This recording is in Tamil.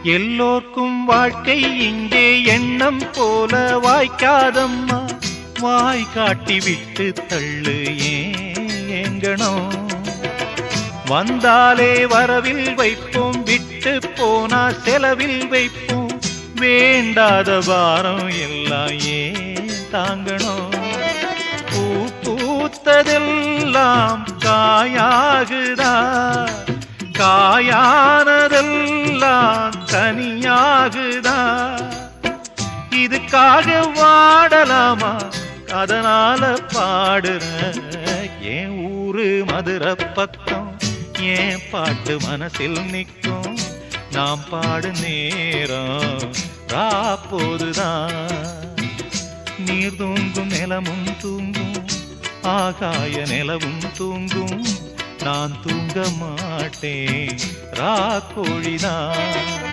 எல்லோர்க்கும் வாழ்க்கை இங்கே எண்ணம் போல வாய்க்காதம்மா. வாய் காட்டி விட்டு தள்ளு ஏங்கணும். வந்தாலே வரவில் வைப்போம், விட்டு போனா செலவில் வைப்போம். வேண்டாத பாரம் எல்லாம் ஏன் தாங்கணும். பூ பூத்ததெல்லாம் காயாகுதா, காயானதெல்லாம் தனியாகுதா. இதுக்காக வாடலாமா, அதனால பாடுற. என் ஊரு மதுரை பக்கம், என் பாட்டு மனசில் நிற்கும். நாம் பாடு நேரம் ராப்போதுதான். நீர் தூங்கும் நிலமும் தூங்கும், ஆகாய நிலவும் தூங்கும். நான் தூங்க மாட்டேன் ராக்கோழிதான்.